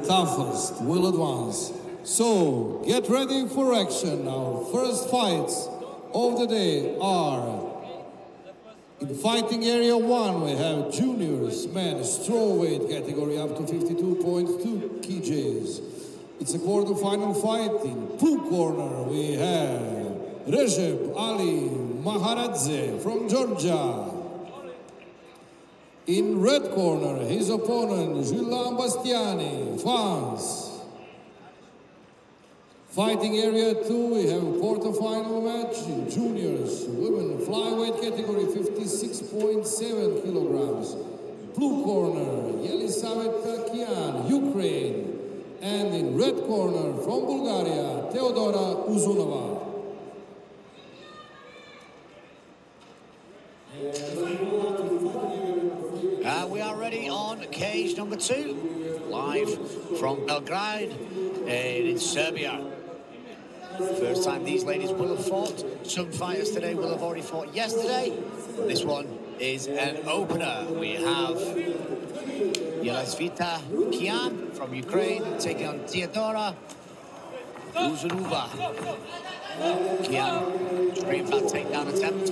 toughest will advance. So, get ready for action. Our first fights of the day are... In fighting area 1, we have juniors, men, strawweight category up to 52.2 kgs. It's a quarter-final fight. In blue corner, we have Recep Ali Maharadze from Georgia. In red corner, his opponent, Julien Bastiani, France. Fighting area 2, we have a quarter-final match in juniors, women flyweight category 56.7 kilograms. Blue corner, Єлизавета, Kияn, Ukraine. And in red corner, from Bulgaria, Teodora, Узунува. We are ready on cage number 2, live from Belgrad in Serbia. First time these ladies will have fought. Some fighters today will have already fought yesterday. This one is an opener. We have Єлизавета, Kияn from Ukraine taking on Teodora, Узунува. Kияn straight for that takedown attempt.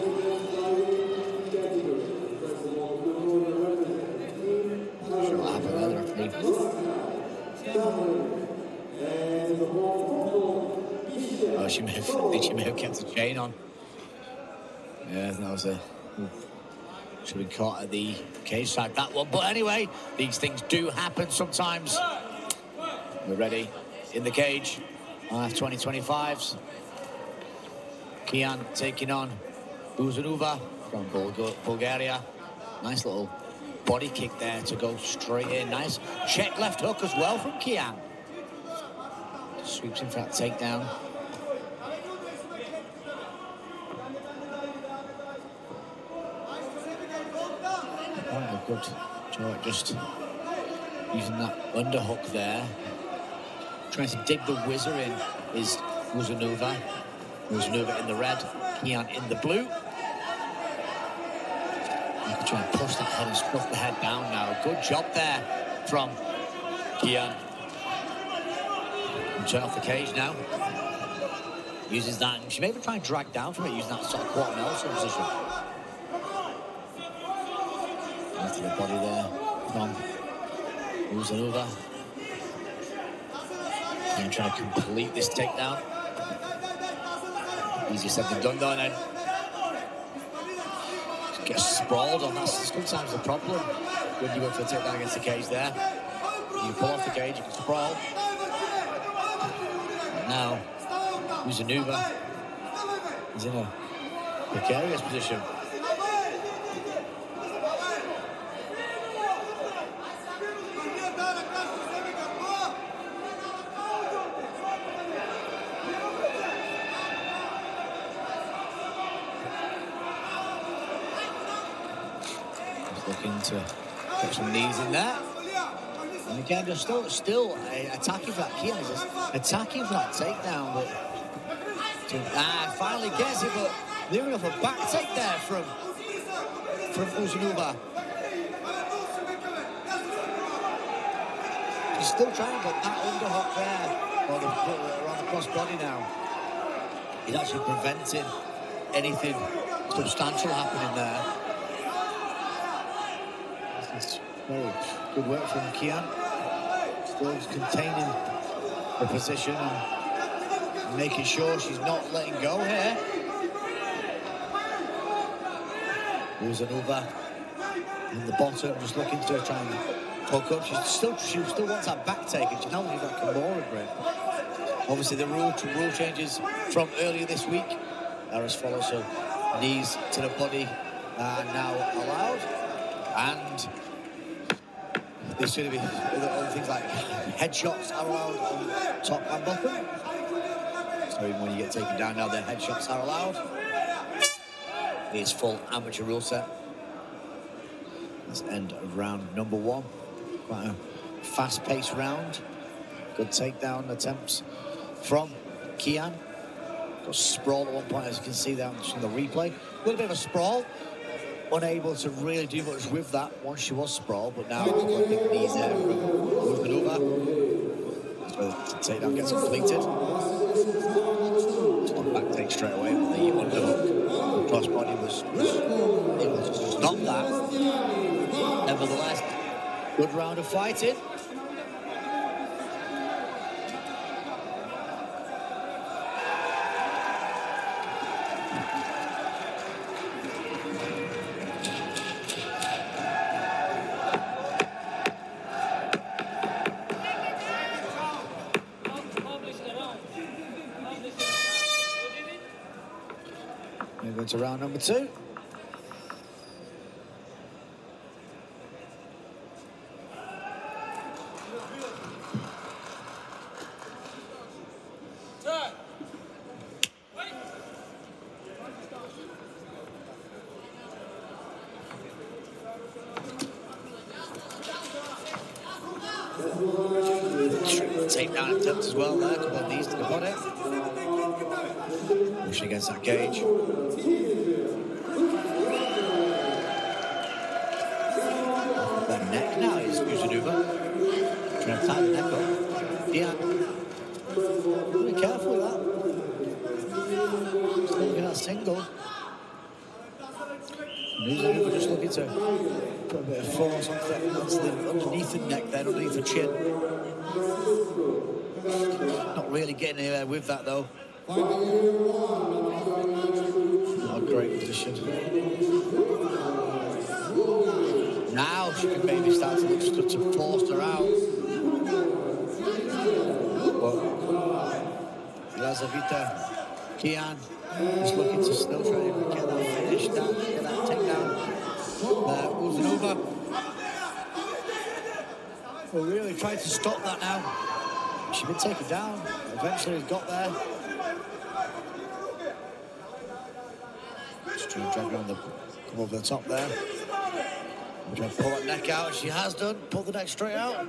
Sure what happened there, I think. Oh, she may have kept the chain on. Yeah, that was a... Should have been caught at the cage side, that one. But anyway, these things do happen sometimes. We're ready in the cage. IF2025s. Kияn taking on Узунува from Bulgaria. Nice little body kick there to go straight in. Nice check left hook as well from Kияn. Sweeps in for that takedown. Good job, just using that underhook there. Trying to dig the whizzer in is Узунува. Узунува in the red, Kияn in the blue. You can try and push that head and stuff the head down now. Good job there from Kияn. Turn off the cage now. Uses that, and she may even try and drag down from it, using that sort of quarter Nelson position. To the body there from Узунува. And trying to complete this takedown. Easier said than done, though, then. Just get sprawled on. That's sometimes the problem when you go for the takedown against the cage there. You pull off the cage, you can sprawl. And now, Узунува is in a precarious position. Looking to get some knees in there. And again, just still attacking for that. Kияn is just attacking for that takedown, but finally gets it, but near enough a back take there from Узунува. She's still trying to get that underhook there around the cross body now. He's actually preventing anything substantial happening there. Very good work from Kияn. Still containing the position and making sure she's not letting go here. Узунува in the bottom, just looking to try and hook up. She still wants that back take, and she now needs that Kimura grip. Obviously, the rule changes from earlier this week are as follows. So knees to the body are now allowed, and there should be other things like headshots are allowed on top and bottom. So even when you get taken down now, then headshots are allowed. It's full amateur rule set. Let's end of round number 1. Quite a fast-paced round. Good takedown attempts from Kияn. Got sprawled at one point, as you can see there from the replay. A little bit of a sprawl. Unable to really do much with that once she was sprawled, but now I think these Узунува Takedown gets completed. It's not back take straight away, but the underhook crossbody was able to stop that. Nevertheless, good round of fighting. Moving to round number 2. Takedown attempt as well there, a couple of knees to the body. Pushing against that cage. The neck now is Uzunува. Trying to tie the neck up. Kияn. Be careful with that. Still looking at that single. Uzunува just looking to put a bit of force underneath the neck there, underneath the chin. Not really getting anywhere with that though. Oh, great position. Now she can maybe start to look to force her out. But Єлизавета, Kияn is looking to still try and get that finish down, get that takedown. Uzunува will really try to stop that now. She did take it down. Eventually has got there. Just trying to drag around come over the top there. Trying to pull that neck out. She has done. Pull the neck straight out.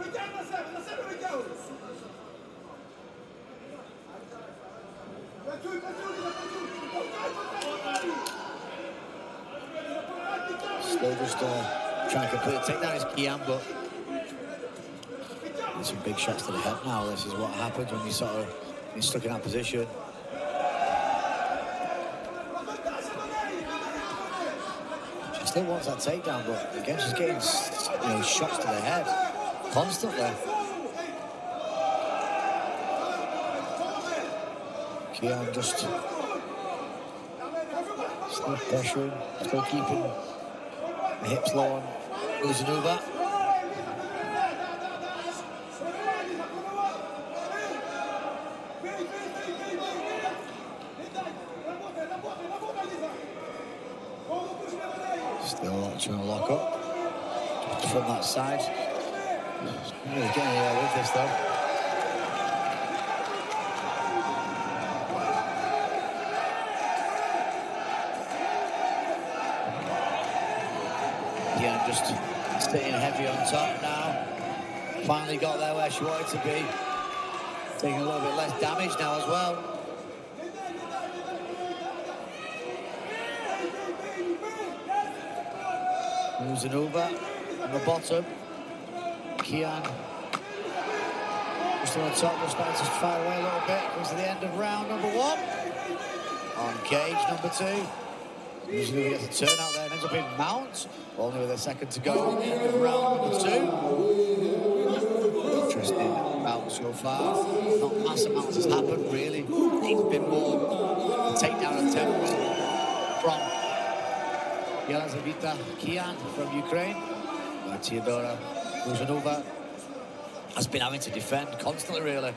Still just trying to complete the takedown is Kияn, but there's some big shots to the head now. This is what happens when you sort of you're stuck in that position. She still wants that takedown, but again she's getting shots to the head constantly. Kияn just still pressuring, still keeping the hips low on Uzunува. Still trying to lock up from that side. Really getting anywhere with this though. Kияn just staying heavy on top now. Finally got there where she wanted to be. Taking a little bit less damage now as well. Uzunува on the bottom. Kияn just on the top, just starting to fire away a little bit. Comes to the end of round number 1. On cage number 2. Uzunува gets a turn out there and ends up in mount. Only with a second to go. End of round number 2. Interesting round so far. Not mass amounts has happened really. It's been more a takedown attempt from Єлизавета Kияn from Ukraine. Teodora Uzunува has been having to defend constantly, really.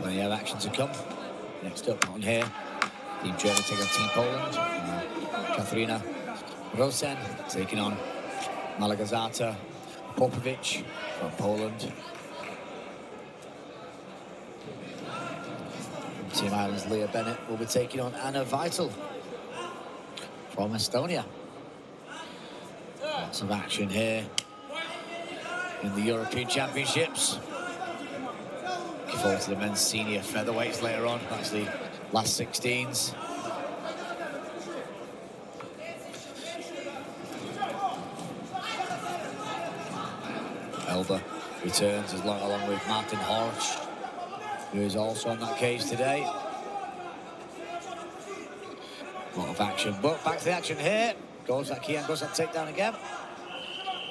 Plenty of action to come. Next up on here, Team Germany taking on Team Poland. Katarina Rosen taking on Єlizaveta Popovic from Poland. Team Ireland's Leah Bennett will be taking on Anna Vital from Estonia. Lots of action here in the European Championships. Looking forward to the men's senior featherweights later on. That's the last 16s. Elba returns along with Martin Horsch, who is also on that cage today. A lot of action, but back to the action here. Goes that Kиян, goes that takedown again.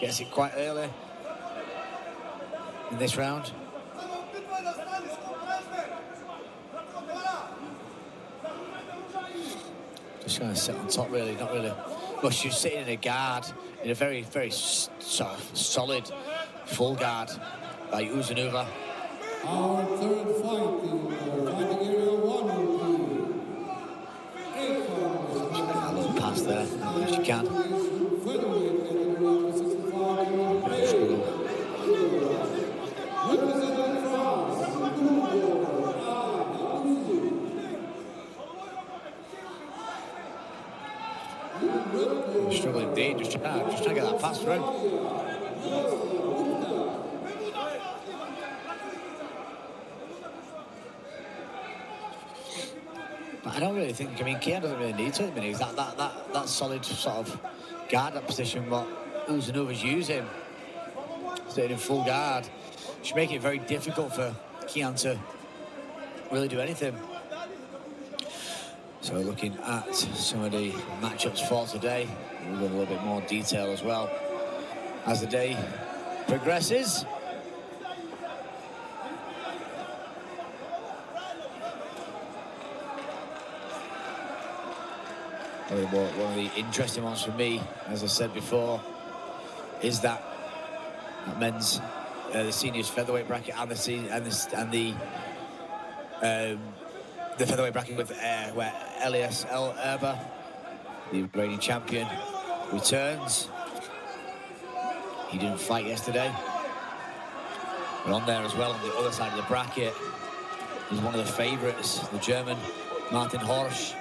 Gets it quite early in this round. Just going to sit on top, really, not really. Well, she's sitting in a guard, in a very, very sort of solid, full guard by Uzunува. Our third fight in fighting area 1 will be a little pass there, as you can. Struggling indeed, just trying to get that pass through. But I don't really think, I mean, Kияn doesn't really need to at the minute. That solid sort of guard, that position, what Uzunuva's using, staying in full guard, should make it very difficult for Kияn to really do anything. So looking at some of the matchups for today, we'll get a little bit more detail as well as the day progresses. One of the interesting ones for me, as I said before, is that men's the seniors featherweight bracket and the featherweight bracket with where Elias El Erba, the reigning champion, returns. He didn't fight yesterday, but on there as well on the other side of the bracket is one of the favourites, the German Martin Horsch.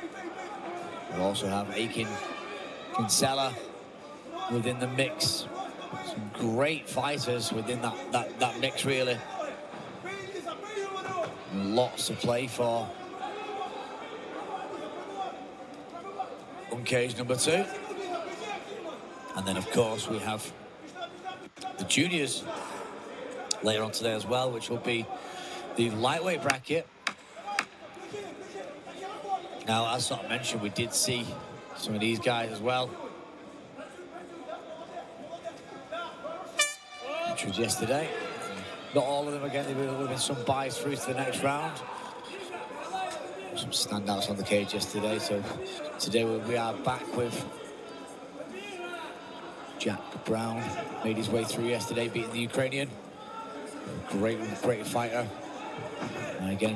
We also have Aikin Kinsella within the mix. Some great fighters within that mix, really. And lots to play for. On cage number 2. And then, of course, we have the juniors later on today as well, which will be the lightweight bracket. Now, as sort of mentioned, we did see some of these guys as well, which was yesterday. Not all of them, again, there will have been some buys through to the next round. Some standouts on the cage yesterday, so today we are back with Jack Brown. Made his way through yesterday, beating the Ukrainian. Great fighter. And again,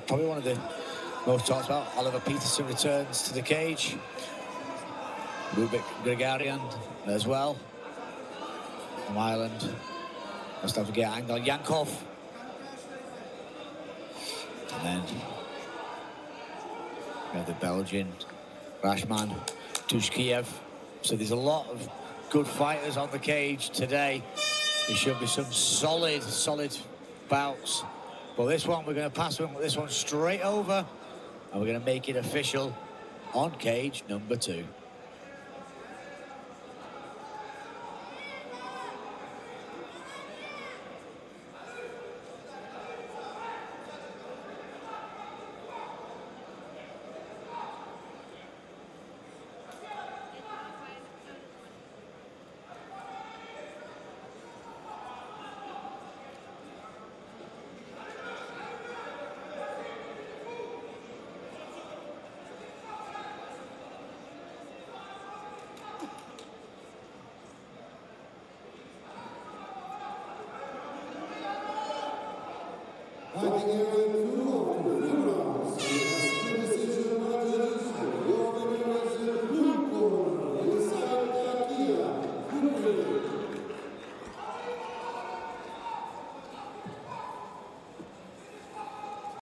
probably one of the most talked about. Oliver Peterson returns to the cage. Rubik Grigarian as well. From Ireland. Let's not forget Angel Yankov. And then we have the Belgian Rashman Tushkiev. So there's a lot of good fighters on the cage today. There should be some solid bouts. But this one, we're going to pass this one straight over. And we're going to make it official on cage number 2.